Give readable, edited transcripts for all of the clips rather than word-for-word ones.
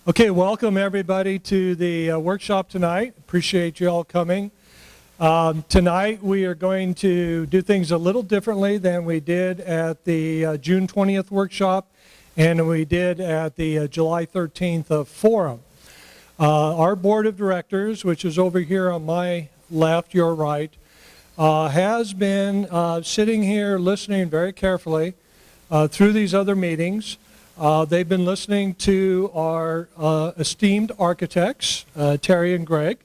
Okay, welcome everybody to the workshop tonight. Appreciate you all coming. Tonight we are going to do things a little differently than we did at the June 20th workshop and we did at the July 13th forum. Our board of directors, which is over here on my left, your right, has been sitting here listening very carefully through these other meetings. They've been listening to our esteemed architects, Terry and Greg.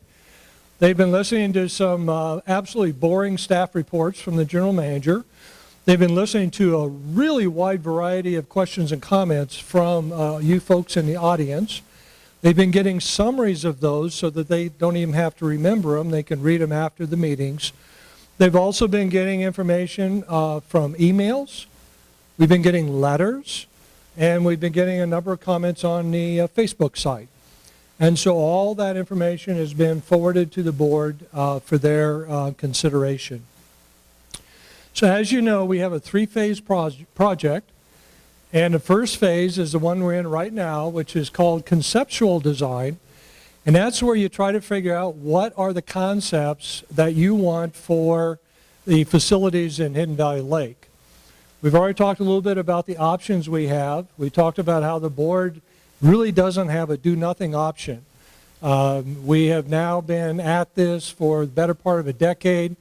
They've been listening to some absolutely boring staff reports from the general manager. They've been listening to a really wide variety of questions and comments from you folks in the audience. They've been getting summaries of those so that they don't even have to remember them. They can read them after the meetings. They've also been getting information from emails. We've been getting letters. And we've been getting a number of comments on the Facebook site. And so all that information has been forwarded to the board for their consideration. So as you know, we have a three-phase project. And the first phase is the one we're in right now, which is called conceptual design. And that's where you try to figure out what are the concepts that you want for the facilities in Hidden Valley Lake. We've already talked a little bit about the options we have. We talked about how the board really doesn't have a do-nothing option. We have now been at this for the better part of a decade.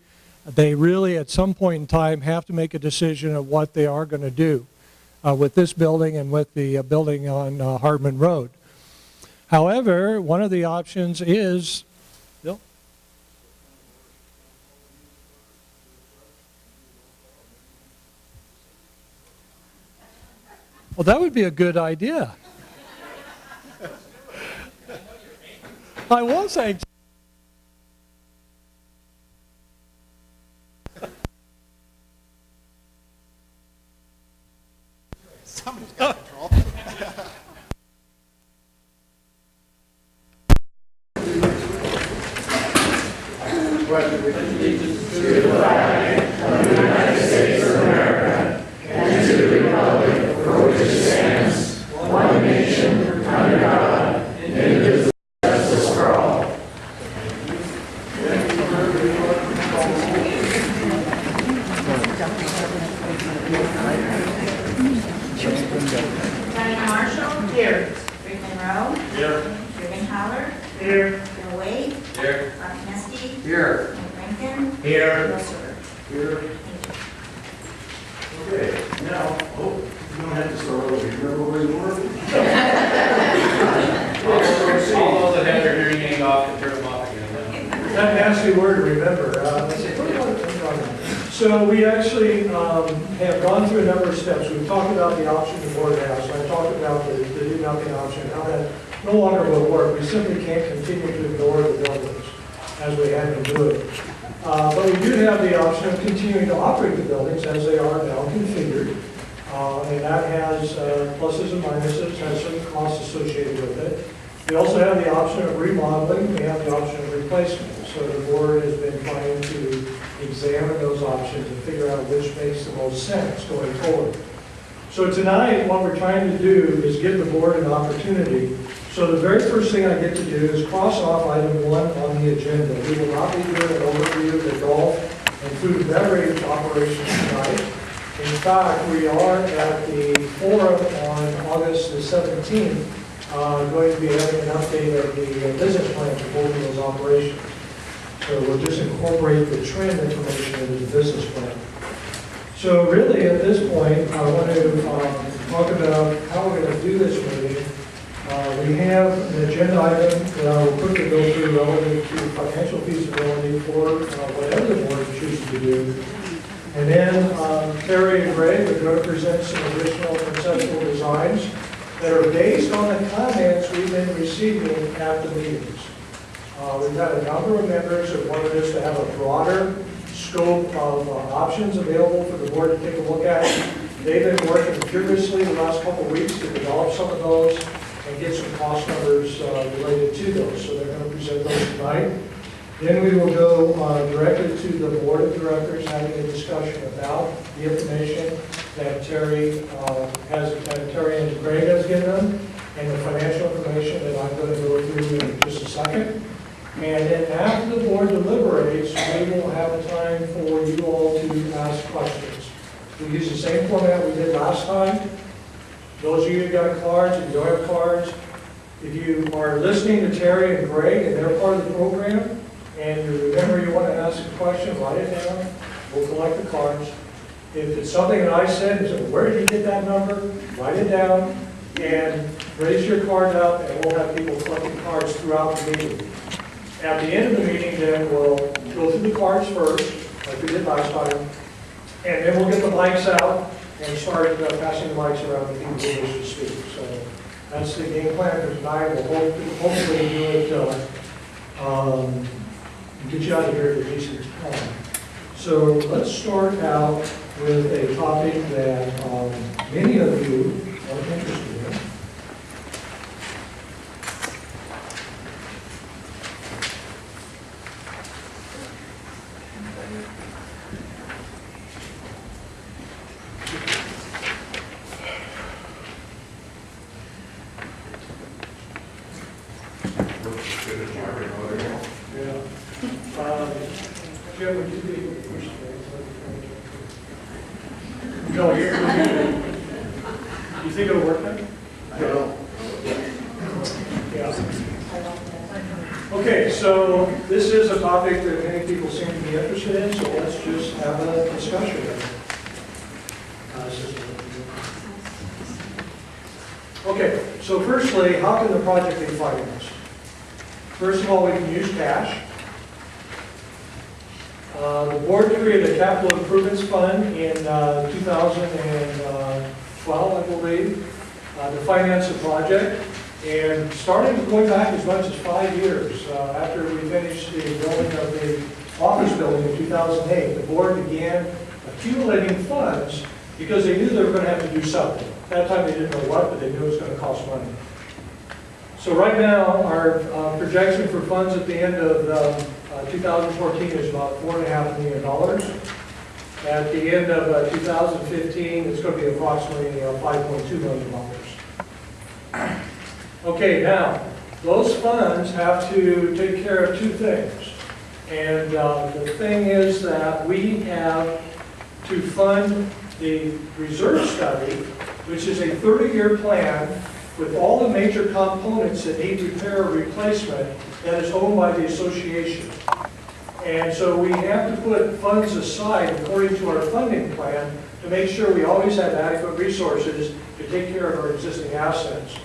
They really, at some point in time, have to make a decision of what they are going to do with this building and with the building on Hardman Road. However, one of the options is, Bill? Well, that would be a good idea. I was saying. Somebody's got control. To the flag of the United States of America and to the republic for which it stands, one nation, under God, indivisible, with justice for all. Diana Marshall. Here. Rick Monroe. Here. Jürgen Haller. Here. Bill Wade. Here. Bob Knesky. Here. Mike Rankin. Here. Bill Silver. Here. Okay, now, you don't have to start over. You remember where you were? All those that have their hearing aid off can turn them off again. That nasty word to remember. So we actually have gone through a number of steps. We've talked about the option the board has. I talked about the do-nothing option, how that no longer will work. We simply can't continue to ignore the buildings as we have been doing. But we do have the option of continuing to operate the buildings as they are now configured. And that has pluses and minuses, has certain costs associated with it. We also have the option of remodeling. We have the option of replacement. So the board has been trying to examine those options and figure out which makes the most sense going forward. So tonight, what we're trying to do is give the board an opportunity. So the very first thing I get to do is cross off item 1 on the agenda. We will not be doing an overview of the golf and food and beverage operations tonight. In fact, we are at the forum on August the 17th going to be having an update of the business plan for both of those operations. So we'll just incorporate the trend information into the business plan. So really at this point, I want to talk about how we're going to do this meeting. We have an agenda item that I will quickly go through relative to financial feasibility for whatever the board chooses to do. And then Terry and Greg are going to present some additional conceptual designs that are based on the comments we've been receiving at the meetings. We've had a number of members that wanted us to have a broader scope of options available for the board to take a look at. They've been working furiously the last couple of weeks to develop some of those and get some cost numbers related to those. So they're going to present those tonight. Then we will go directly to the board of directors having a discussion about the information that Terry and Greg has given them and the financial information information that I'm going to go through in just a second. And then after the board deliberates, we will have a time for you all to ask questions. We use the same format we did last time. Those of you who got cards, if you don't have cards, if you are listening to Terry and Greg and they're part of the program, and you remember you want to ask a question, write it down. We'll collect the cards. If it's something that I said, so where did you get that number? Write it down and raise your card up, and we'll have people collecting cards throughout the meeting. At the end of the meeting, then we'll go through the cards first, like we did last time, and then we'll get the mics out and start passing the mics around to people who wish to speak. So that's the game plan for tonight. We'll hopefully do it, get you out of here at a decent time. So let's start out with a topic that many of you are interested in. Jim, would you be first? No, you're you think it'll work then? Well, Yeah. Okay, so this is a topic that many people seem to be interested in, so let's just have a discussion. Okay, so firstly, how can the project be financed? First of all, we can use cash. The board created a capital improvements fund in 2012, I believe, to finance the project. And starting going back as much as 5 years after we finished the building of the office building in 2008, the board began accumulating funds because they knew they were going to have to do something. At that time, they didn't know what, but they knew it was going to cost money. So right now, our projection for funds at the end of 2014 is about $4.5 million. At the end of 2015, it's going to be approximately $5.2 million. Okay, now, those funds have to take care of two things. And the thing is that we have to fund the reserve study, which is a 30-year plan with all the major components that need repair or replacement that is owned by the association. And so we have to put funds aside according to our funding plan to make sure we always have adequate resources to take care of our existing assets.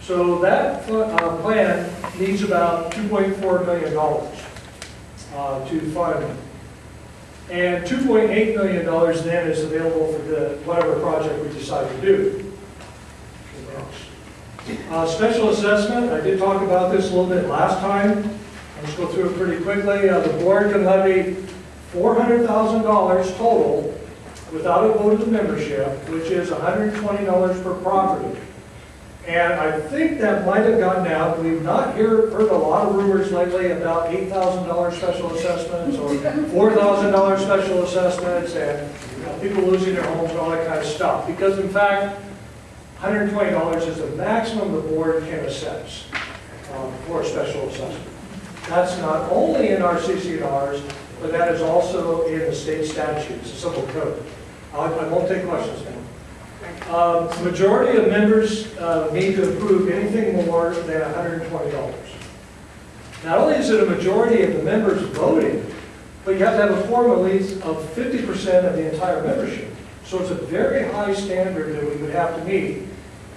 So that plan needs about $2.4 million to fund. And $2.8 million then is available for whatever project we decide to do. Special assessment, I did talk about this a little bit last time. I'll just go through it pretty quickly. The board can levy $400,000 total without a vote of the membership, which is $120 per property. And I think that might have gotten out. We've not heard a lot of rumors lately about $8,000 special assessments or $4,000 special assessments and people losing their homes and all that kind of stuff. Because in fact, $120 is the maximum the board can assess for a special assessment. That's not only in our CC&Rs, but that is also in the state statutes, the civil code. I won't take questions now. Majority of members need to approve anything more than $120. Not only is it a majority of the members voting, but you have to have a quorum at least of 50% of the entire membership. So it's a very high standard that we would have to meet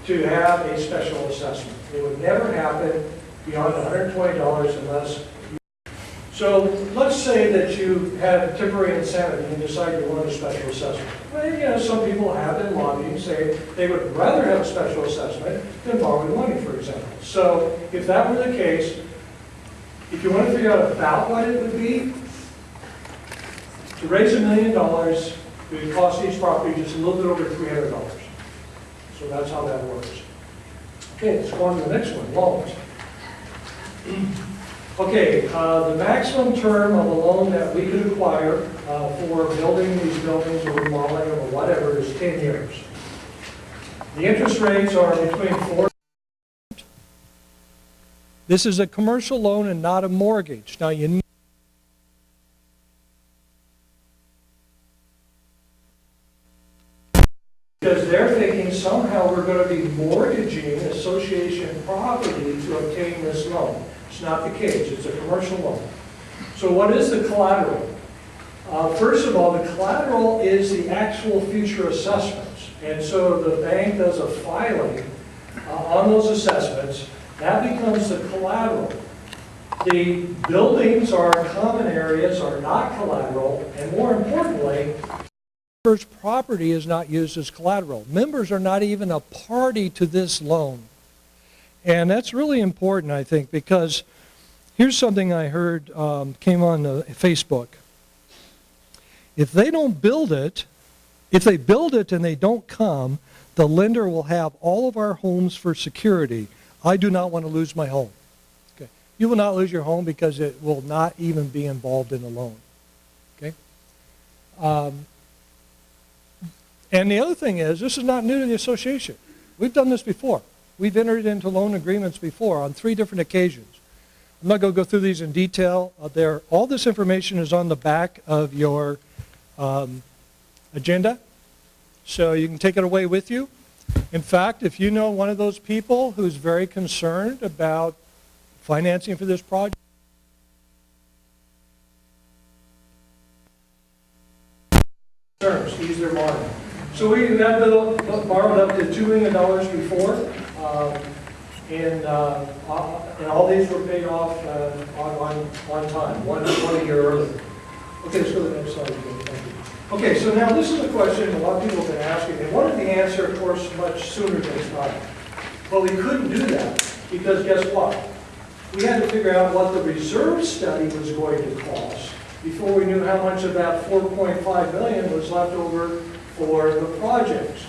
to have a special assessment. It would never happen beyond $120 unless. So let's say that you have temporary insanity and decide you want a special assessment. Well, you know, some people have been lobbying, say they would rather have a special assessment than borrowing money, for example. So if that were the case, if you want to figure out about what it would be, to raise $1 million, it would cost each property just a little bit over $300. So that's how that works. Okay, let's go on to the next one, loans. Okay, the maximum term of a loan that we could acquire for building these buildings or remodeling them or whatever is 10 years. The interest rates are between 4 This is a commercial loan and not a mortgage. Now, you because they're thinking somehow we're going to be mortgaging association property to obtain this loan. It's not the case. It's a commercial loan. So what is the collateral? First of all, the collateral is the actual future assessments. And so the bank does a filing on those assessments. That becomes the collateral. The buildings or common areas are not collateral. And more importantly, members' property is not used as collateral. Members are not even a party to this loan. And that's really important, I think, because here's something I heard came on Facebook. If they don't build it, if they build it and they don't come, the lender will have all of our homes for security. I do not want to lose my home. Okay. You will not lose your home because it will not even be involved in the loan. Okay. And the other thing is, this is not new to the association. We've done this before. We've entered into loan agreements before on 3 different occasions. I'm not going to go through these in detail. All this information is on the back of your agenda, so you can take it away with you. In fact, if you know one of those people who's very concerned about financing for this project, ease their mind. So we have borrowed up to $2 million before, and all these were paid off on time, one a year early. Okay, let's go to the next slide again. Thank you. Okay, so now this is a question a lot of people have been asking. They wanted the answer, of course, much sooner than time. But we couldn't do that because guess what? We had to figure out what the reserve study was going to cost before we knew how much of that $4.5 million was left over for the projects.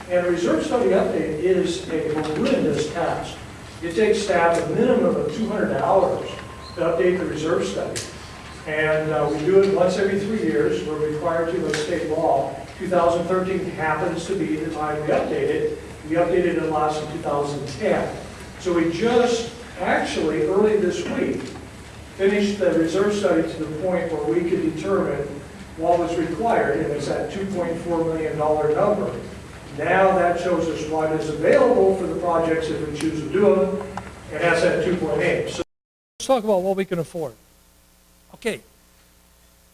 And a reserve study update is a horrendous task. It takes staff a minimum of 200 hours to update the reserve study. And we do it once every 3 years. We're required to by state law. 2013 happens to be the time we update it. We updated it last in 2010. So we just actually, early this week, finished the reserve study to the point where we could determine what was required, and it's that $2.4 million number. Now that shows us what is available for the projects if we choose to do them, and that's at 2.8. So let's talk about what we can afford. Okay,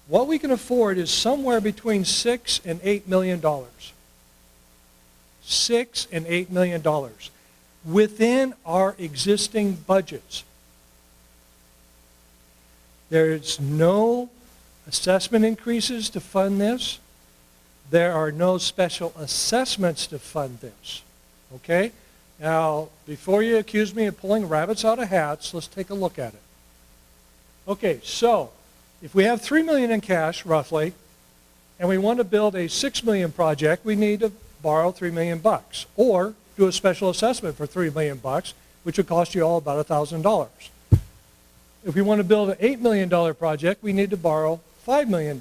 what we can afford is somewhere between $6 and $8 million. $6 and $8 million within our existing budgets. There's no assessment increases to fund this. There are no special assessments to fund this. Okay? Now, before you accuse me of pulling rabbits out of hats, let's take a look at it. Okay, so if we have $3 million in cash, roughly, and we want to build a $6 million project, we need to borrow $3 million bucks, or do a special assessment for $3 million bucks, which would cost you all about $1,000. If we want to build an $8 million project, we need to borrow $5 million.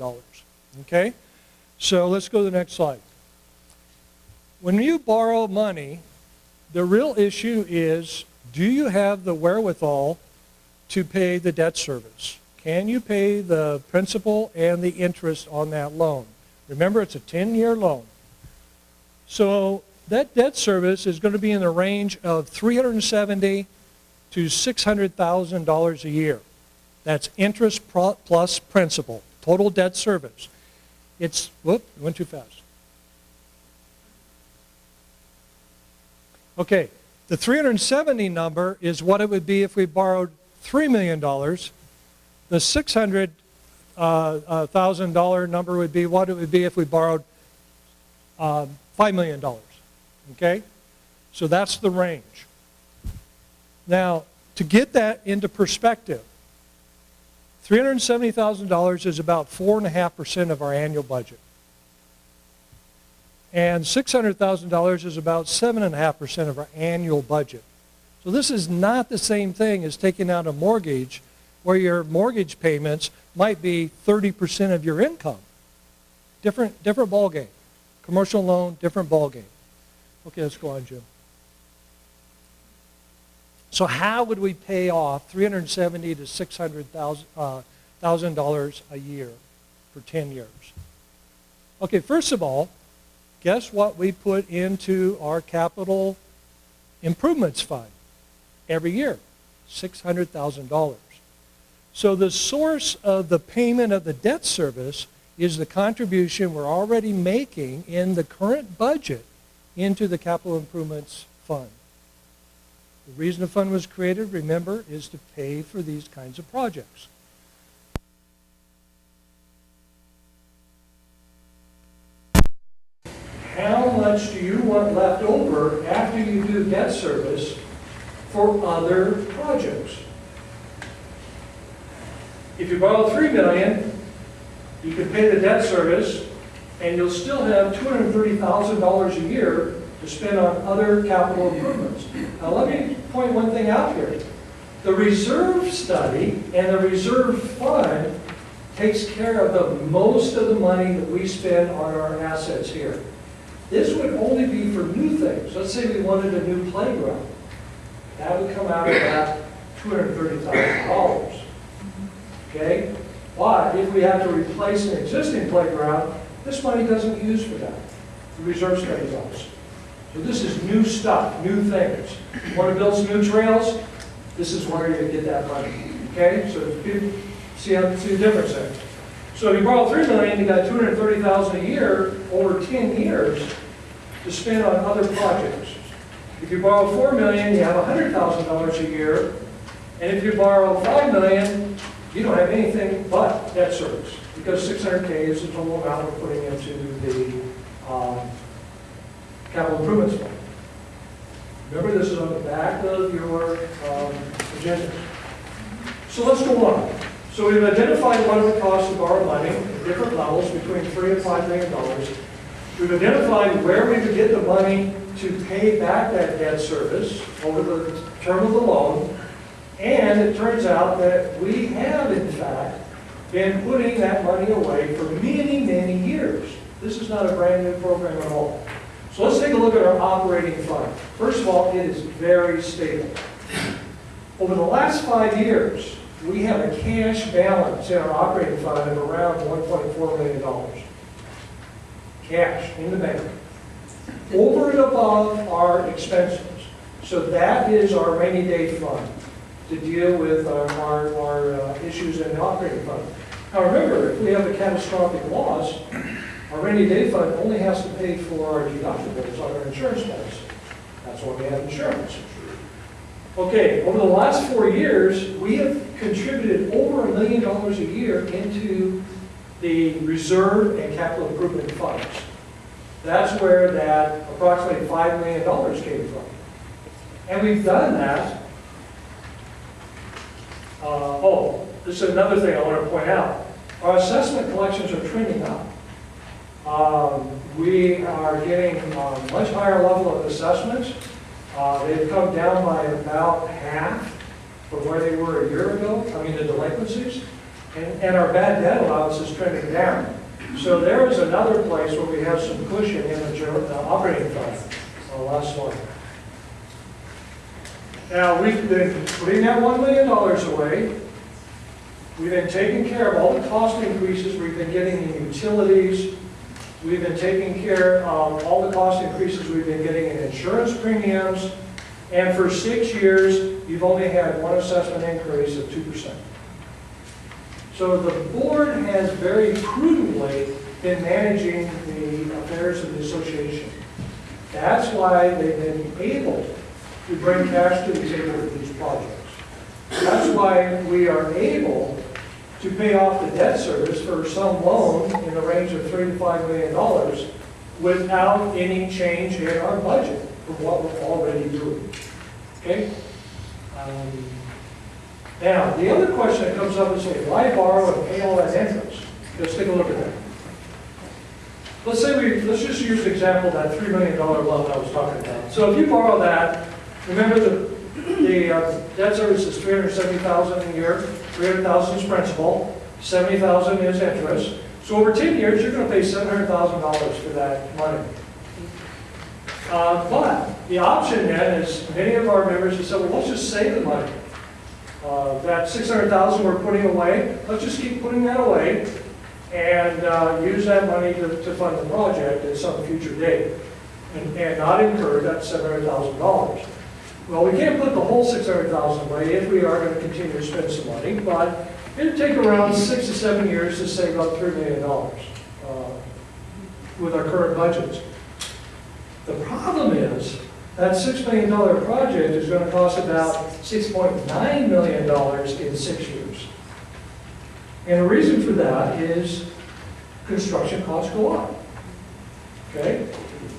Okay? So let's go to the next slide. When you borrow money, the real issue is, do you have the wherewithal to pay the debt service? Can you pay the principal and the interest on that loan? Remember, it's a 10-year loan. So that debt service is going to be in the range of $370,000 to $600,000 a year. That's interest plus principal, total debt service. It's, whoop, it went too fast. Okay, the 370 number is what it would be if we borrowed $3 million. The $600,000 number would be what it would be if we borrowed $5 million. Okay? So that's the range. Now, to get that into perspective, $370,000 is about 4.5% of our annual budget. And $600,000 is about 7.5% of our annual budget. So this is not the same thing as taking out a mortgage where your mortgage payments might be 30% of your income. Different ballgame. Commercial loan, different ballgame. Okay, let's go on, Jim. So how would we pay off $370,000 to $600,000 a year for 10 years? Okay, first of all, guess what we put into our capital improvements fund every year? $600,000. So the source of the payment of the debt service is the contribution we're already making in the current budget into the capital improvements fund. The reason the fund was created, remember, is to pay for these kinds of projects. How much do you want left over after you do debt service for other projects? If you borrow $3 million, you can pay the debt service, and you'll still have $230,000 a year to spend on other capital improvements. Now let me point one thing out here. The reserve study and the reserve fund takes care of most of the money that we spend on our assets here. This would only be for new things. Let's say we wanted a new playground. That would come out of that $230,000. Okay? But if we have to replace an existing playground, this money doesn't use for that. The reserve study does. So this is new stuff, new things. You want to build some new trails? This is where you get that money. Okay? So you see the difference there. So if you borrow $3 million, you got $230,000 a year over 10 years to spend on other projects. If you borrow $4 million, you have $100,000 a year. And if you borrow $5 million, you don't have anything but debt service, because $600K is the total amount we're putting into the capital improvements fund. Remember, this is on the back of your agenda. So let's go on. So we've identified what it would cost to borrow money at different levels between $3 and $5 million. We've identified where we could get the money to pay back that debt service over the term of the loan. And it turns out that we have, in fact, been putting that money away for many, many years. This is not a brand new program at all. So let's take a look at our operating fund. First of all, it is very stable. Over the last 5 years, we have a cash balance in our operating fund of around $1.4 million. Cash in the bank. Over and above our expenses. So that is our rainy day fund to deal with our issues in the operating fund. Now remember, if we have a catastrophic loss, our rainy day fund only has to pay for our deductibles on our insurance policy. That's why we have insurance. Okay, over the last 4 years, we have contributed over $1 million a year into the reserve and capital improvement funds. That's where that approximately $5 million came from. And we've done that. This is another thing I want to point out. Our assessment collections are trending up. We are getting a much higher level of assessments. They've come down by about half from where they were a year ago, the delinquencies. And our bad debt allowance is trending down. So there is another place where we have some cushion in the operating fund. Last slide. Now, we've been putting that $1 million away. We've been taking care of all the cost increases we've been getting in utilities. We've been taking care of all the cost increases we've been getting in insurance premiums. And for 6 years, you've only had one assessment increase of 2%. So the board has very prudently been managing the affairs of the association. That's why they've been able to bring cash to the table with these projects. That's why we are able to pay off the debt service for some loan in the range of $3 to $5 million without any change in our budget from what we're already doing. Okay? Now, the other question that comes up is, why borrow and pay all that interest? Let's take a look at that. Let's just use the example of that $3 million loan I was talking about. So if you borrow that, remember the debt service is $370,000 a year, $300,000 is principal, $70,000 is interest. So over 10 years, you're going to pay $700,000 for that money. But the option then is, many of our members have said, well, let's just save the money. That $600,000 we're putting away, let's just keep putting that away and use that money to fund the project at some future date and not incur that $700,000. Well, we can't put the whole $600,000 away if we are going to continue to spend some money, but it'll take around 6 to 7 years to save up $3 million with our current budgets. The problem is that $6 million project is going to cost about $6.9 million in 6 years. And the reason for that is construction costs go up. Okay?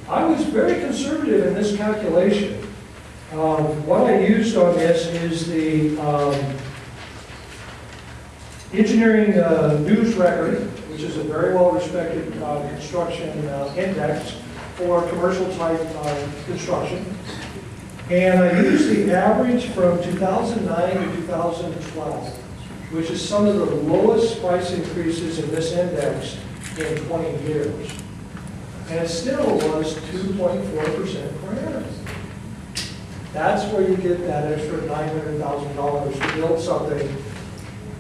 I was very conservative in this calculation. What I used on this is the Engineering News Record, which is a very well-respected construction index for commercial type construction. And I used the average from 2009 to 2012, which is some of the lowest price increases in this index in 20 years. And it still was 2.4% per annum. That's where you get that extra $900,000 to build something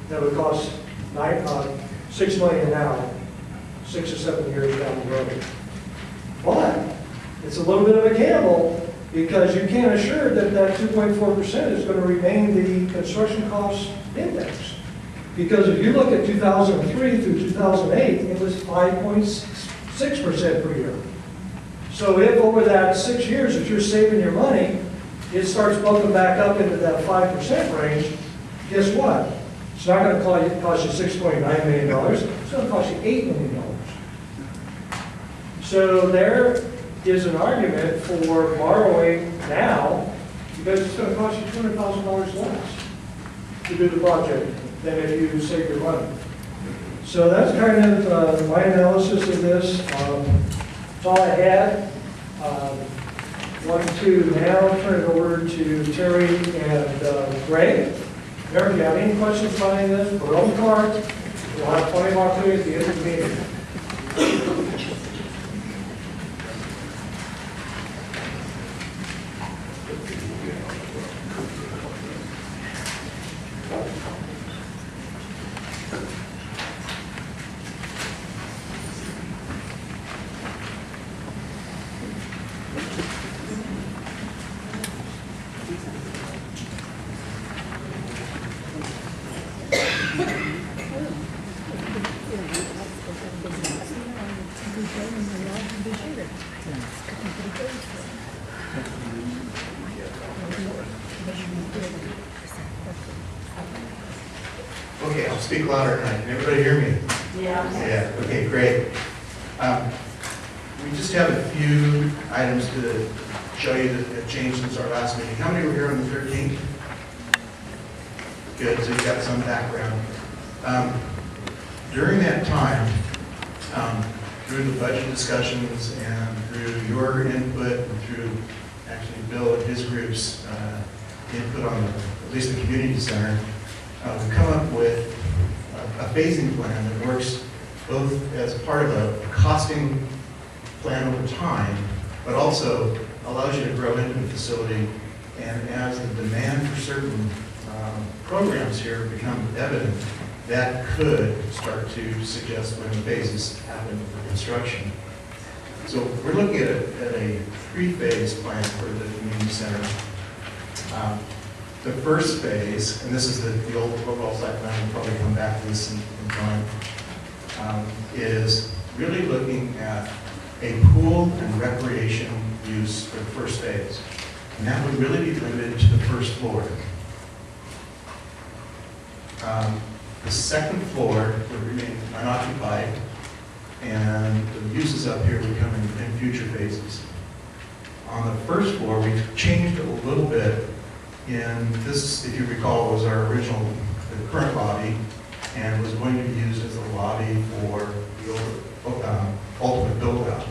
that would cost $6 million now, 6 or 7 years down the road. But it's a little bit of a gamble because you can't assure that that 2.4% is going to remain the construction cost index. Because if you look at 2003 through 2008, it was 5.6% per year. So if over that 6 years, if you're saving your money, it starts bumping back up into that 5% range, guess what? It's not going to cost you $6.9 million. It's going to cost you $8 million. So there is an argument for borrowing now because it's going to cost you $200,000 less to do the project than if you save your money. So that's kind of my analysis of this. That's all I had. Want to now turn it over to Terry and Greg. Remember, if you have any questions about any of this, put it on the card. We'll have plenty of opportunity at the end of the meeting. Okay, I'll speak louder tonight. Can everybody hear me? Yeah, okay, great. We just have a few items to show you that have changed since our last meeting. How many were here on the 13th? Good, so you got some background. During that time, through the budget discussions and through your input and through actually Bill and his group's input on at least the community center, we've come up with a phasing plan that works both as part of a costing plan over time, but also allows you to grow into the facility. And as the demand for certain programs here become evident, that could start to suggest when the phases happen for construction. So we're looking at a three-phase plan for the community center. The first phase, and this is the old overall site plan, we'll probably come back to this in time, is really looking at a pool and recreation use for the first phase. And that would really be limited to the first floor. The second floor would remain unoccupied, and the uses up here would come in future phases. On the first floor, we've changed it a little bit. And this, if you recall, was our original, the current lobby, and was going to be used as a lobby for the ultimate build-out,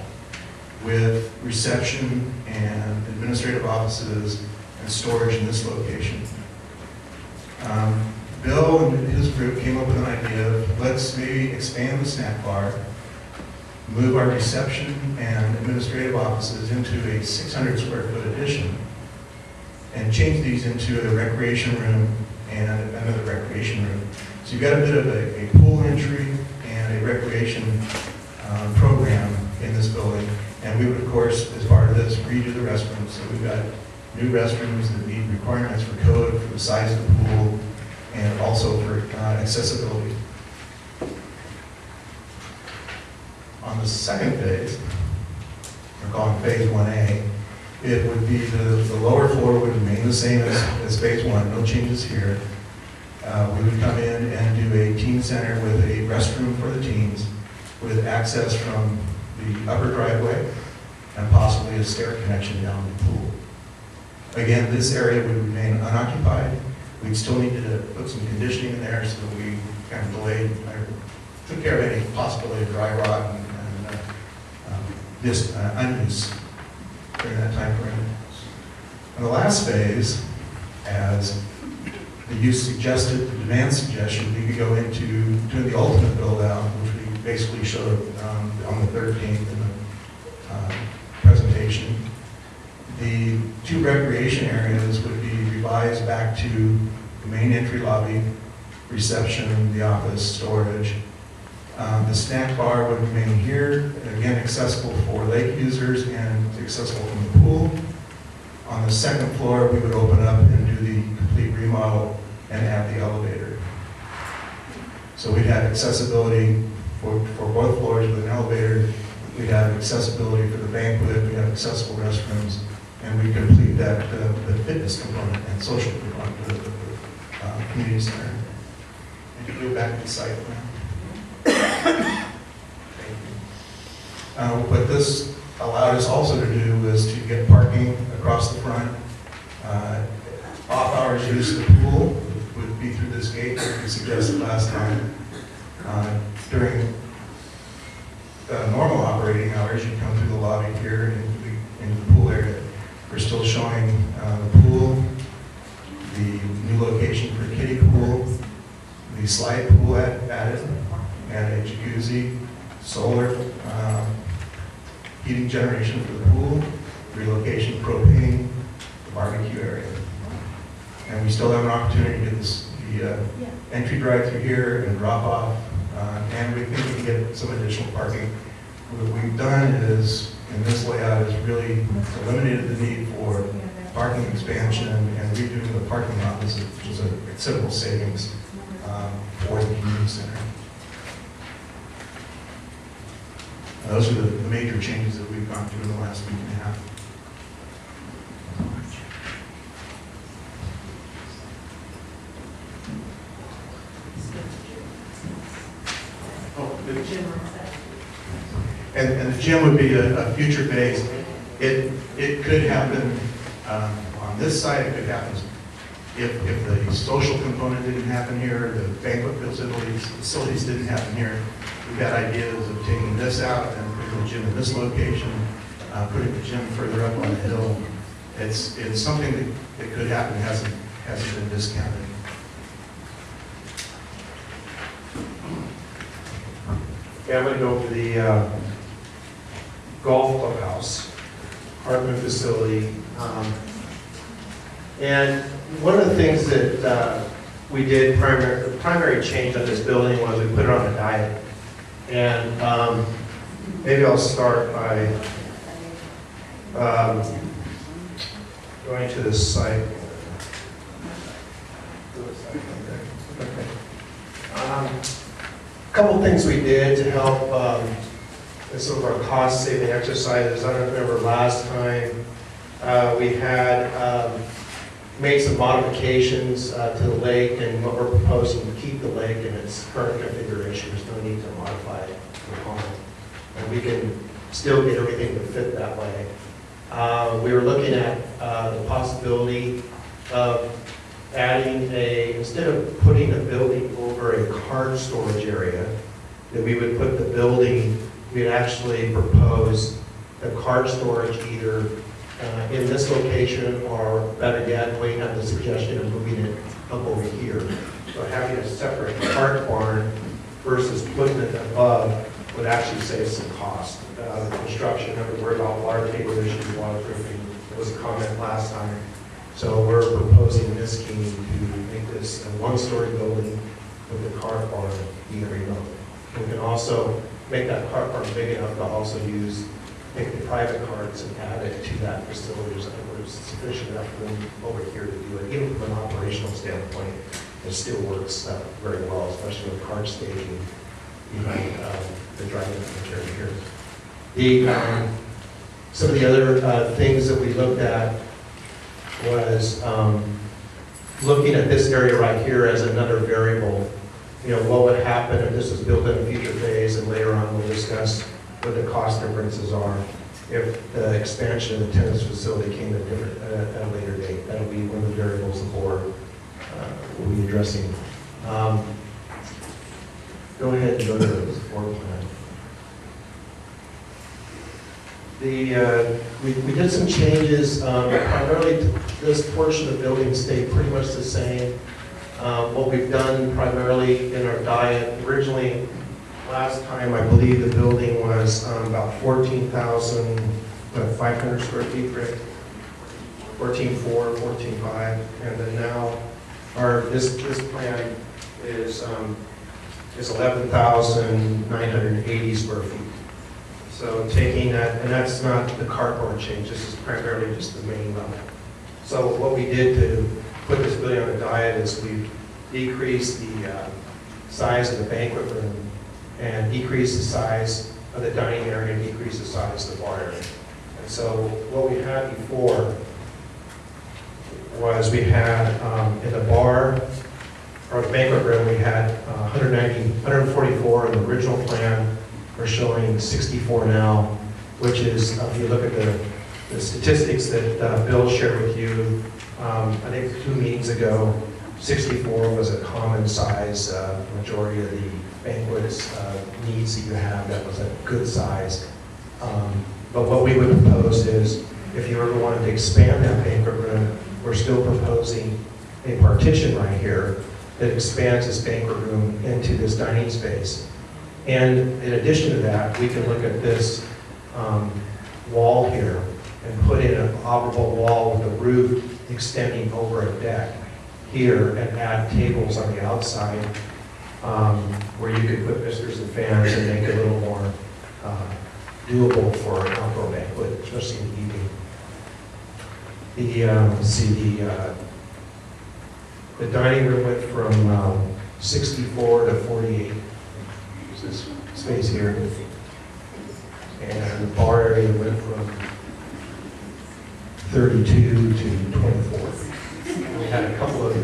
with reception and administrative offices and storage in this location. Bill and his group came up with an idea of let's maybe expand the snack bar move our reception and administrative offices into a 600 square foot addition and change these into a recreation room and another recreation room. So you've got a bit of a pool entry and a recreation program in this building. And we would, of course, as part of this, redo the restrooms. So we've got new restrooms that meet requirements for code, for the size of the pool, and also for accessibility. On the second phase, we're calling phase 1A, it would be the lower floor would remain the same as phase 1, no changes here. We would come in and do a teen center with a restroom for the teens with access from the upper driveway and possibly a stair connection down the pool. Again, this area would remain unoccupied. We'd still need to put some conditioning in there so that we kind of delayed, or took care of any possibility of dry rot and unuse during that time frame. And the last phase, as the use suggested, the demand suggestion, we could go into doing the ultimate build out, which we basically showed on the 13th in the presentation. The two recreation areas would be revised back to the main entry lobby, reception, the office, storage. The snack bar would remain here, again accessible for lake users and accessible from the pool. On the second floor, we would open up and do the complete remodel and add the elevator. So we'd have accessibility for both floors with an elevator. We'd have accessibility for the banquet. We'd have accessible restrooms. And we complete that, the fitness component and social component of the community center. And you go back to the site plan. What this allowed us also to do was to get parking across the front. Off-hours use of the pool would be through this gate that we suggested last time. During normal operating hours, you come through the lobby here into the pool area. We're still showing the pool, the new location for kiddie pool, the slide pool added, and a jacuzzi, solar heating generation for the pool, relocation of propane, the barbecue area. And we still have an opportunity to get the entry drive through here and drop off, and we think we can get some additional parking. What we've done is, in this layout, is really eliminated the need for parking expansion and redoing the parking lot, which is a considerable savings for the community center. Those are the major changes that we've gone through in the last week and a half. And the gym would be a future phase. It could happen on this side. It could happen if the social component didn't happen here, the banquet facilities didn't happen here. We've got ideas of taking this out and putting the gym in this location, putting the gym further up on the hill. It's something that could happen, hasn't been discounted. Yeah, I'm going to go over the golf clubhouse, apartment facility. And one of the things that we did, the primary change on this building was we put it on a diet. And maybe I'll start by going to this site. Okay. A couple things we did to help in some of our cost-saving exercises. I don't remember last time we had made some modifications to the lake, and what we're proposing to keep the lake in its current configuration. There's no need to modify it at all. And we can still get everything to fit that way. We were looking at the possibility of adding instead of putting the building over a card storage area, that we would put the building, we'd actually propose the card storage either in this location, or better yet, we have the suggestion of moving it up over here. So having a separate cart barn versus putting it above would actually save some cost. The construction, never worried about water table issues, waterproofing. There was a comment last time. So we're proposing this scheme to make this a one-story building with a car park being remote. We can also make that car park big enough to also take the private cars and add it to that facility. There's sufficient enough room over here to do it. Even from an operational standpoint, it still works very well, especially with car staging behind the driving area here. Some of the other things that we looked at was looking at this area right here as another variable. You know, what would happen if this was built in a future phase, and later on we'll discuss what the cost differences are if the expansion of the tennis facility came at a later date. That'll be one of the variables the board will be addressing. Go ahead and go to the floor plan. We did some changes. Primarily, this portion of the building stayed pretty much the same. What we've done primarily in our diet, originally, last time, I believe the building was about 14,500 square feet, Rick? 14,400, 14,500, and then now this plan is 11,980 square feet. So taking that, and that's not the carport change, this is primarily just the main level. So what we did to put this building on a diet is we decreased the size of the banquet room and decreased the size of the dining area and decreased the size of the bar area. And so what we had before was we had in the bar, or the banquet room, we had 144 in the original plan. We're showing 64 now, which is, if you look at the statistics that Bill shared with you, I think 2 meetings ago, 64 was a common size. Majority of the banquets needs that you have, that was a good size. But what we would propose is, if you ever wanted to expand that banquet room, we're still proposing a partition right here that expands this banquet room into this dining space. And in addition to that, we can look at this wall here and put in an operable wall with a roof extending over a deck here and add tables on the outside where you could put misters and fans and make it a little more doable for an outdoor banquet, especially in the evening. The dining room went from 64 to 48. This space here. And the bar area went from 32 to 24. We had a couple of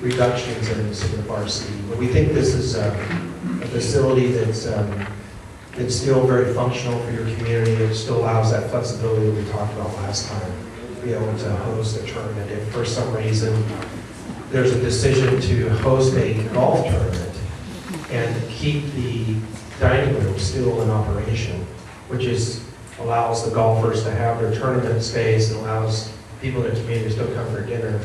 reductions in the bar seating, but we think this is a facility that's still very functional for your community. It still allows that flexibility that we talked about last time, to be able to host a tournament. If for some reason there's a decision to host a golf tournament and keep the dining room still in operation, which allows the golfers to have their tournament space and allows people in the community to still come for dinner.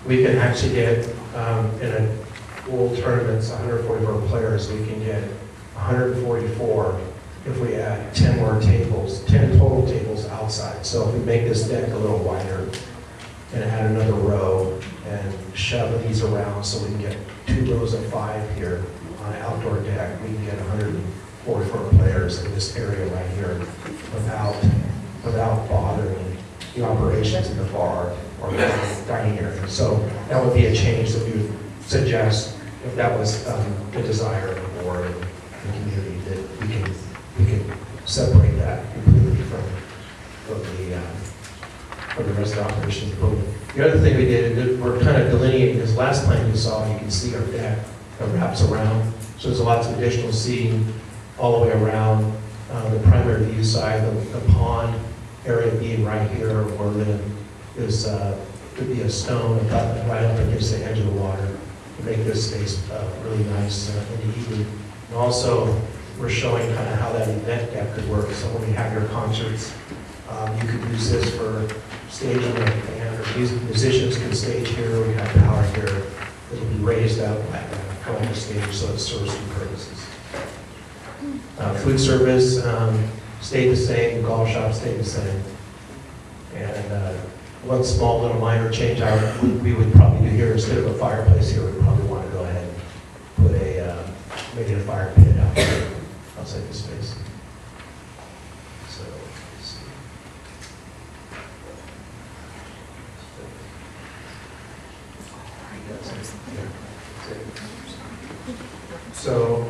We can actually get, in a pool tournaments, 144 players, we can get 144 if we add 10 more tables, 10 total tables outside. So if we make this deck a little wider and add another row and shove these around so we can get 2 rows of 5 here on an outdoor deck, we can get 144 players in this area right here without bothering the operations in the bar or the dining area. So that would be a change that we would suggest if that was the desire of the board and the community, that we can separate that completely from the rest of the operations of the building. The other thing we did, we're kind of delineating this last plan you saw, you can see our deck that wraps around. So there's lots of additional seating all the way around the primary view side. The pond area being right here where Lynn is, could be a stone right up against the edge of the water to make this space really nice in the evening. And also, we're showing kind of how that event deck could work. So when you have your concerts, you could use this for staging, and musicians can stage here. We have power here. It'll be raised up like a stage, so it serves two purposes. Food service stayed the same, golf shop stayed the same. And one small little minor change out we would probably do here, instead of a fireplace here, we'd probably want to go ahead and put maybe a fire pit out there outside the space. So, let's see. So,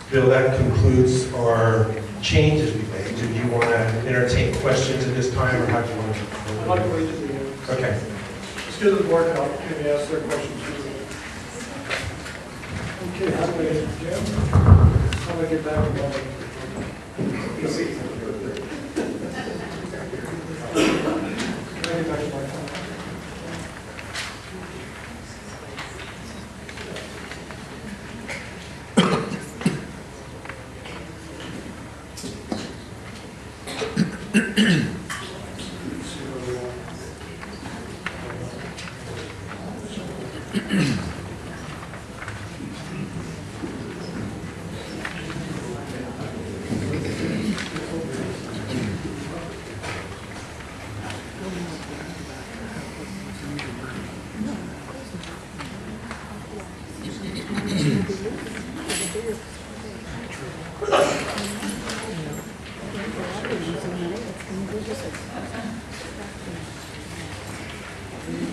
Bill, that concludes our changes we made. Do you want to entertain questions at this time, or how do you want to? I'd like to wait to the end. Okay. Let's give the board an opportunity to ask their questions. Okay, how do I get, Jim? How do I get back to that? Can I get back to my phone?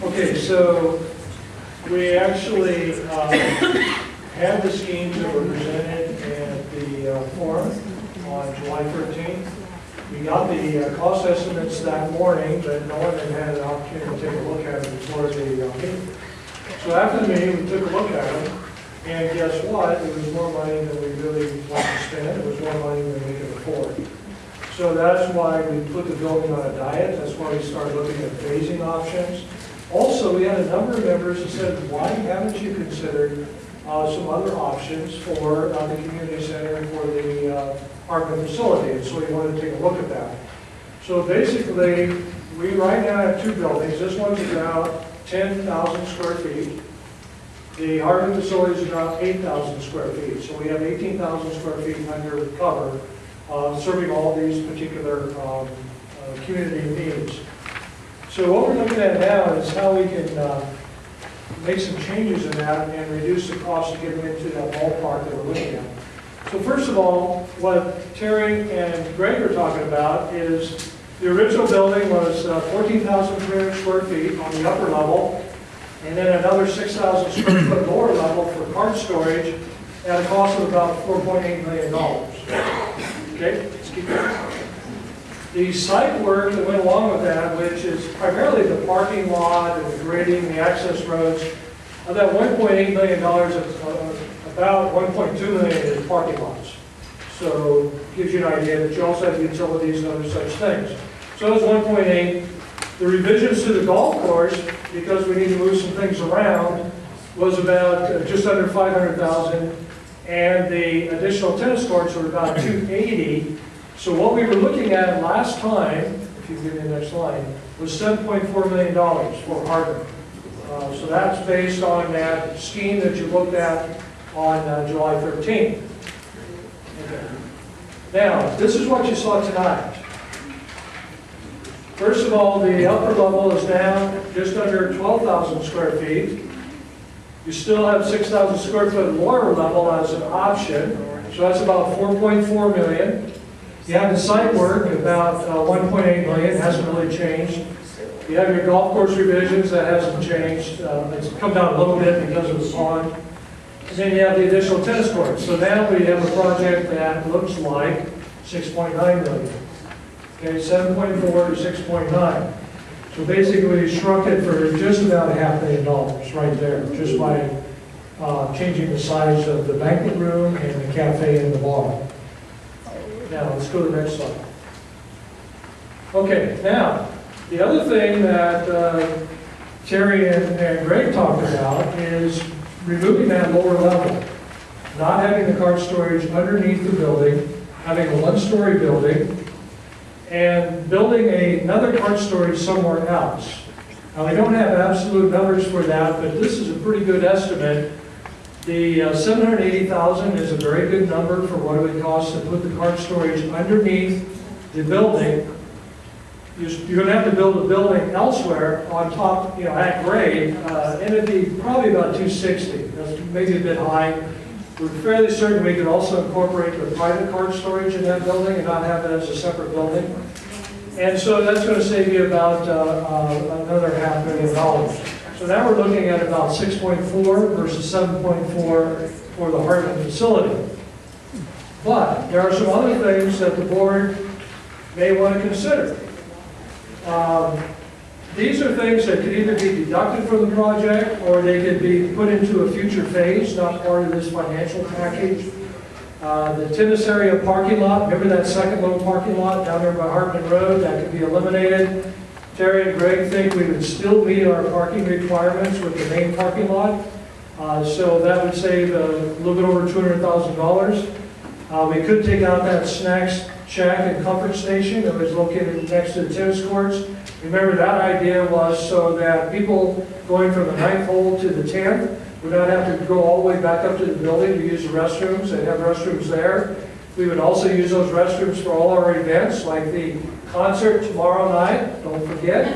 Okay, so we actually had the schemes that were presented at the forum on July 13th. We got the cost estimates that morning, but no one had had an opportunity to take a look at them before the meeting. So after the meeting, we took a look at them, and guess what? It was more money than we really wanted to spend. It was more money than we could afford. So that's why we put the building on a diet. That's why we started looking at phasing options. Also, we had a number of members who said, why haven't you considered some other options for the community center and for the apartment facility? And so we wanted to take a look at that. So basically, we right now have two buildings. This one's about 10,000 square feet. The apartment facility is about 8,000 square feet. So we have 18,000 square feet under cover, serving all these particular community needs. So what we're looking at now is how we can make some changes in that and reduce the cost of getting into that ballpark that we're looking at. So first of all, what Terry and Greg are talking about is the original building was 14,300 square feet on the upper level, and then another 6,000 square foot lower level for cart storage at a cost of about $4.8 million. Okay, let's keep going. The site work that went along with that, which is primarily the parking lot and the grading, the access roads, of that $1.8 million, about $1.2 million is parking lots. So gives you an idea that you also have utilities and other such things. So it's 1.8. The revisions to the golf course, because we need to move some things around, was about just under $500,000, and the additional tennis courts were about $280,000. So what we were looking at last time, if you give me the next line, was $7.4 million for hardware. So that's based on that scheme that you looked at on July 13th. Okay. Now, this is what you saw tonight. First of all, the upper level is now just under 12,000 square feet. You still have 6,000 square foot lower level as an option, so that's about $4.4 million. You have the site work at about $1.8 million, hasn't really changed. You have your golf course revisions, that hasn't changed. It's come down a little bit because of the pond. And then you have the additional tennis courts. So now we have a project that looks like $6.9 million. Okay, 7.4 to 6.9. So basically we shrunk it for just about $500,000 right there, just by changing the size of the banquet room and the cafe and the bar. Now, let's go to the next slide. Okay, now, the other thing that Terry and Greg talked about is removing that lower level, not having the cart storage underneath the building, having a one-story building, and building another cart storage somewhere else. Now, we don't have absolute numbers for that, but this is a pretty good estimate The 780,000 is a very good number for what it would cost to put the cart storage underneath the building. You're gonna have to build a building elsewhere on top, at grade, and it'd be probably about 260. That's maybe a bit high. We're fairly certain we could also incorporate the private cart storage in that building and not have it as a separate building. And so that's gonna save you about another $500,000. So now we're looking at about 6.4 versus 7.4 for the Hartman facility. But there are some other things that the board may want to consider. These are things that could either be deducted from the project or they could be put into a future phase, not part of this financial package. The tennis area parking lot, remember that second little parking lot down there by Hartman Road, that could be eliminated. Terry and Greg think we would still meet our parking requirements with the main parking lot. So that would save a little bit over $200,000. We could take out that snacks shack and comfort station that was located next to the tennis courts. Remember, that idea was so that people going from the 9th hole to the 10th would not have to go all the way back up to the building to use the restrooms. They'd have restrooms there. We would also use those restrooms for all our events, like the concert tomorrow night, don't forget.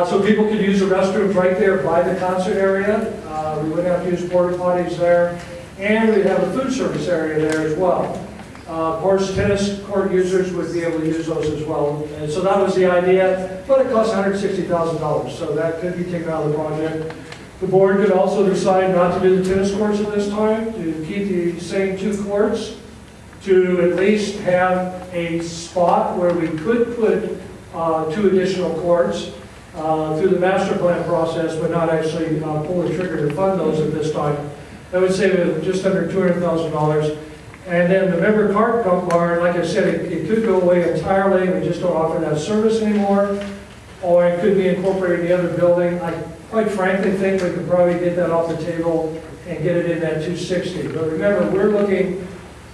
So people could use the restrooms right there by the concert area. We wouldn't have to use porta potties there. And we'd have a food service area there as well. Of course, tennis court users would be able to use those as well. And so that was the idea, but it costs $160,000, so that could be taken out of the project. The board could also decide not to do the tennis courts at this time, to keep the same 2 courts, to at least have a spot where we could put 2 additional courts through the master plan process, but not actually pull the trigger to fund those at this time. That would save just under $200,000. And then the member cart barn, like I said, it could go away entirely. We just don't offer that service anymore. Or it could be incorporated in the other building. I quite frankly think we could probably get that off the table and get it in that 260. But remember, we're looking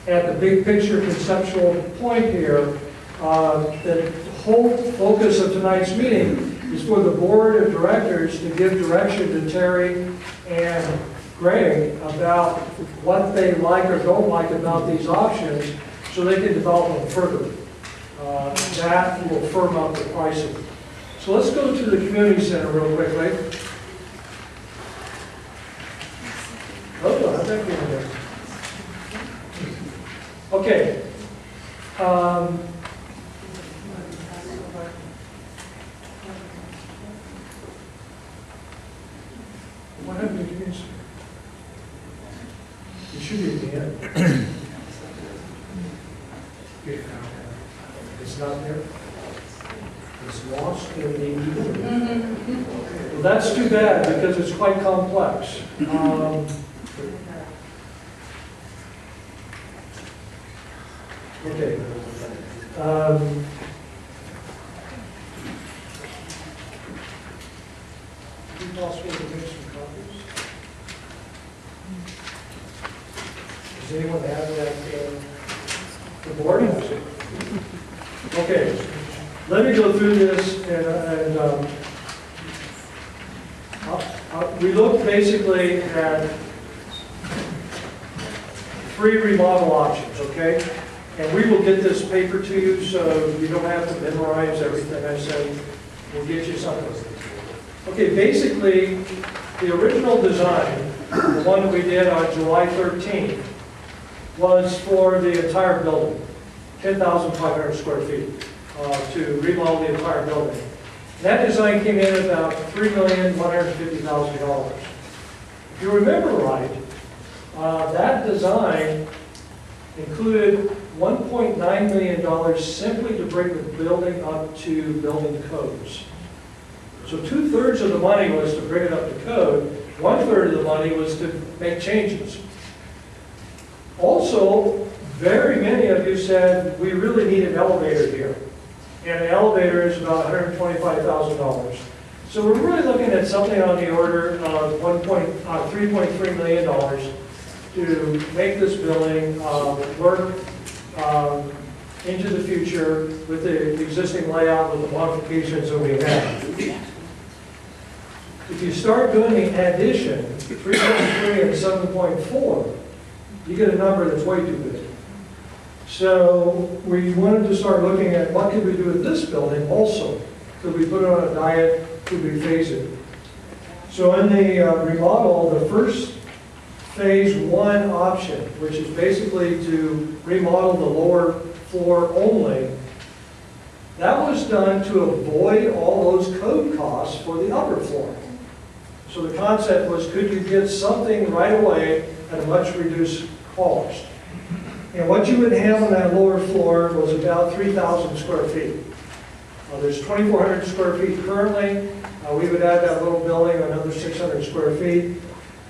at the big picture conceptual point here. The whole focus of tonight's meeting is for the board of directors to give direction to Terry and Greg about what they like or don't like about these options so they can develop them further. That will firm up the pricing. So let's go to the community center real quickly. Oh, how'd that get in there? Okay. What happened to the community center? It should be at the end. It's not there. It's lost in the... Well, that's too bad because it's quite complex. Okay. Is it possible to make some copies? Does anyone have that? The board has it. Okay. Let me go through this and we looked basically at 3 remodel options, okay? And we will get this paper to you so you don't have to memorize everything I said. We'll get you something. Okay, basically, the original design, the one that we did on July 13th, was for the entire building, 10,500 square feet, to remodel the entire building. That design came in at about $3,150,000. If you remember right, that design included $1.9 million simply to bring the building up to building codes. So 2/3 of the money was to bring it up to code, 1/3 of the money was to make changes. Also, very many of you said, we really need an elevator here. And the elevator is about $125,000. So we're really looking at something on the order of $3.3 million to make this building work into the future with the existing layout with the modifications that we have. To If you start doing the addition, 3.3 and 7.4, you get a number that's way too big. So we wanted to start looking at what could we do with this building also? Could we put it on a diet? Could we phase it? So in the remodel, the first phase one option, which is basically to remodel the lower floor only, that was done to avoid all those code costs for the upper floor. So the concept was, could you get something right away at a much reduced cost? And what you would have on that lower floor was about 3,000 square feet. There's 2,400 square feet currently. We would add that little building another 600 square feet.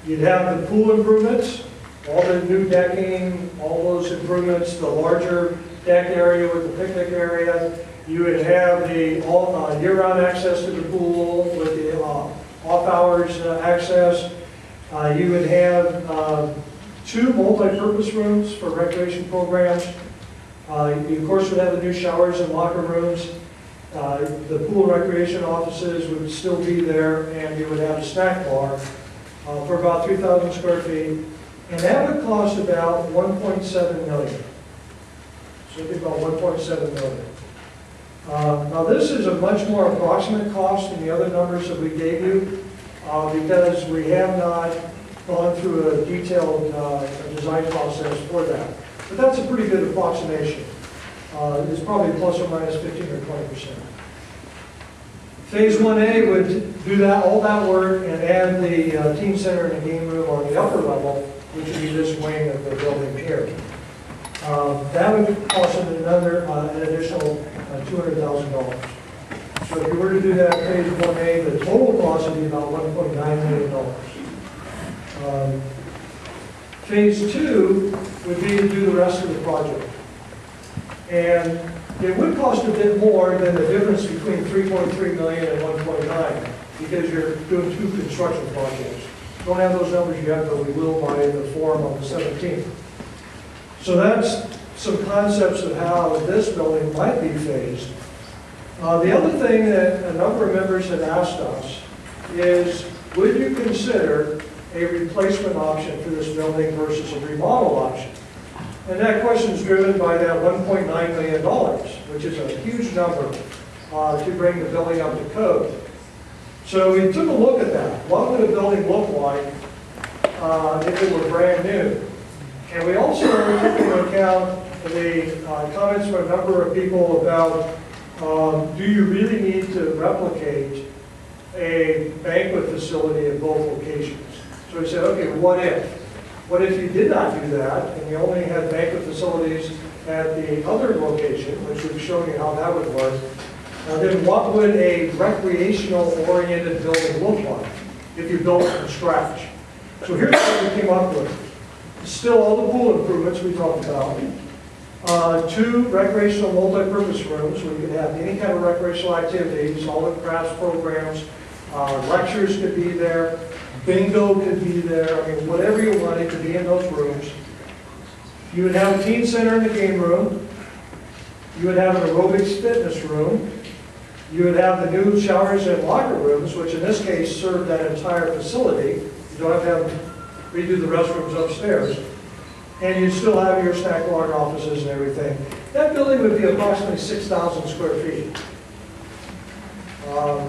You'd have the pool improvements, all the new decking, all those improvements, the larger deck area with the picnic area. You would have the all year-round access to the pool with the off-hours access. You would have 2 multi-purpose rooms for recreation programs. You, of course, would have the new showers and locker rooms. The pool recreation offices would still be there, and you would have a snack bar for about 3,000 square feet. And that would cost about $1.7 million. So it'd be about $1.7 million. Now this is a much more approximate cost than the other numbers that we gave you because we have not gone through a detailed design process for that. But that's a pretty good approximation. It's probably plus or minus 15 or 20%. Phase 1A would do that, all that work and add the teen center and the game room on the upper level, which would be this wing of the building here. That would cost an additional $200,000. So if you were to do that phase 1A, the total cost would be about $1.9 million. Phase 2 would be to do the rest of the project. And it would cost a bit more than the difference between 3.3 million and 1.9 because you're doing 2 construction projects. Don't have those numbers yet, but we will by the forum on the 17th. So that's some concepts of how this building might be phased. The other thing that a number of members had asked us is, would you consider a replacement option for this building versus a remodel option? And that question is driven by that $1.9 million, which is a huge number to bring the building up to code. So we took a look at that. What would a building look like if it were brand new? And we also took into account the comments from a number of people about do you really need to replicate a banquet facility at both locations? So we said, okay, what if? What if you did not do that and you only had banquet facilities at the other location, which we've shown you how that would work? Then what would a recreational-oriented building look like if you built it from scratch? So here's what we came up with. Still all the pool improvements we talked about. 2 recreational multi-purpose rooms where you could have any kind of recreational activities, all the crafts programs, lectures could be there, bingo could be there, I mean, whatever you wanted to be in those rooms. You would have a teen center in the game room. You would have an aerobics fitness room. You would have the new showers and locker rooms, which in this case serve that entire facility. You don't have to redo the restrooms upstairs. And you still have your snack bar offices and everything. That building would be approximately 6,000 square feet.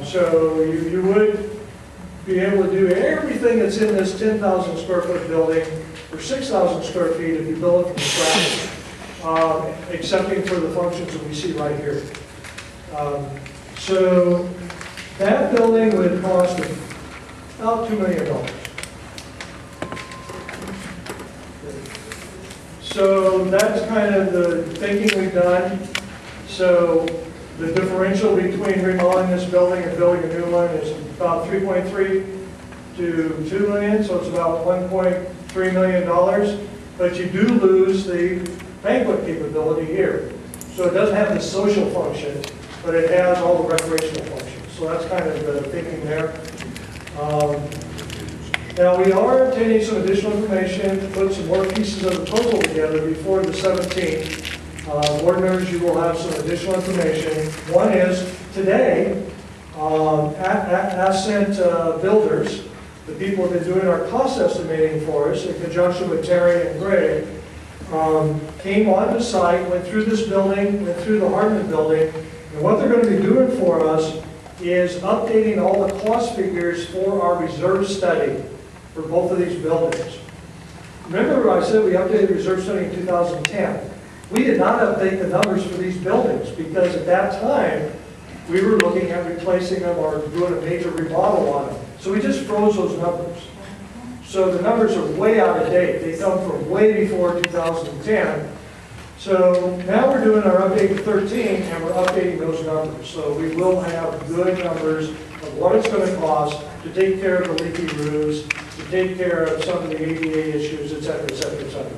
So you would be able to do everything that's in this 10,000 square foot building for 6,000 square feet if you build it from scratch, excepting for the functions that we see right here. So that building would cost about $2 million. So that's kind of the thinking we've done. So the differential between remodeling this building and building a new one is about 3.3 to 2 million, so it's about $1.3 million. But you do lose the banquet capability here. So it doesn't have the social function, but it has all the recreational functions. So that's kind of the thinking there. Now we are obtaining some additional information to put some more pieces of the puzzle together before the 17th. Board members, you will have some additional information. One is, today, Ascent Builders, the people who have been doing our cost estimating for us, in conjunction with Terry and Greg, came on the site, went through this building, went through the Hartman building, and what they're going to be doing for us is updating all the cost figures for our reserve study for both of these buildings. Remember I said we updated the reserve study in 2010. We did not update the numbers for these buildings because at that time, we were looking at replacing them or doing a major remodel on them. So we just froze those numbers. So the numbers are way out of date. They come from way before 2010. So now we're doing our update to 13 and we're updating those numbers. So we will have good numbers of what it's going to cost to take care of the leaky roofs, to take care of some of the ADA issues, et cetera, et cetera, et cetera.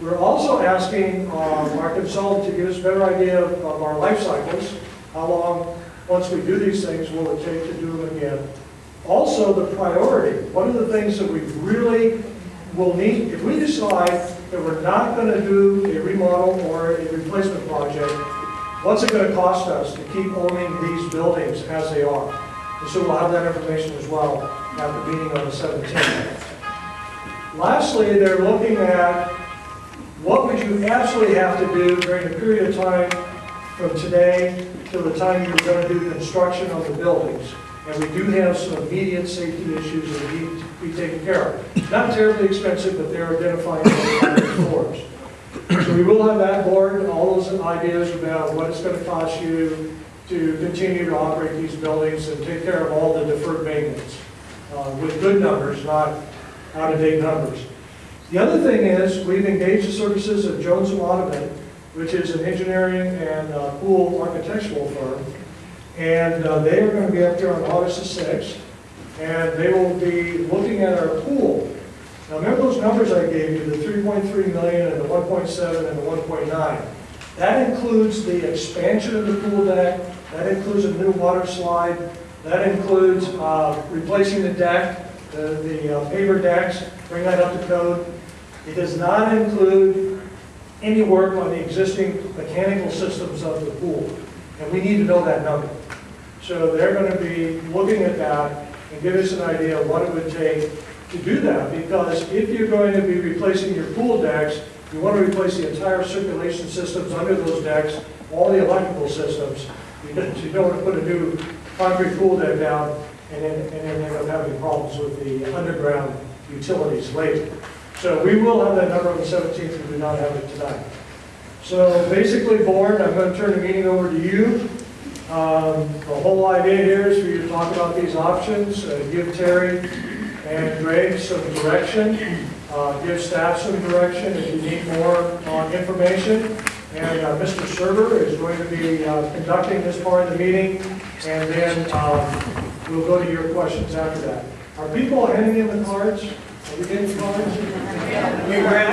We're also asking our consultant to give us a better idea of our life cycles. How long, once we do these things, will it take to do them again? Also, the priority. What are the things that we really will need? If we decide that we're not going to do a remodel or a replacement project, what's it going to cost us to keep owning these buildings as they are? And so we'll have that information as well at the meeting on the 17th. Lastly, they're looking at what would you absolutely have to do during the period of time from today till the time you're going to do construction on the buildings. And we do have some immediate safety issues that need to be taken care of. Not terribly expensive, but they're identifying floors. So we will have that board, all those ideas about what it's going to cost you to continue to operate these buildings and take care of all the deferred maintenance with good numbers, not out-of-date numbers. The other thing is we've engaged the services of Jones & Waterman, which is an engineering and pool architectural firm. And they are going to be up here on August the 6th, and they will be looking at our pool. Now remember those numbers I gave you, the 3.3 million and the 1.7 and the 1.9. That includes the expansion of the pool deck, that includes a new water slide, that includes replacing the deck, the paver decks, bring that up to code. It does not include any work on the existing mechanical systems of the pool. And we need to know that number. So they're going to be looking at that and give us an idea of what it would take to do that. Because if you're going to be replacing your pool decks, you want to replace the entire circulation systems under those decks, all the electrical systems. You don't want to put a new concrete pool deck down and then end up having problems with the underground utilities later. So we will have that number on the 17th. We do not have it tonight. So basically, board, I'm going to turn the meeting over to you. The whole idea here is for you to talk about these options, give Terry and Greg some direction, give staff some direction if you need more information. And Mr. Serber is going to be conducting this part of the meeting, and then we'll go to your questions after that. Are people handing in the cards? Are we getting cards? We ran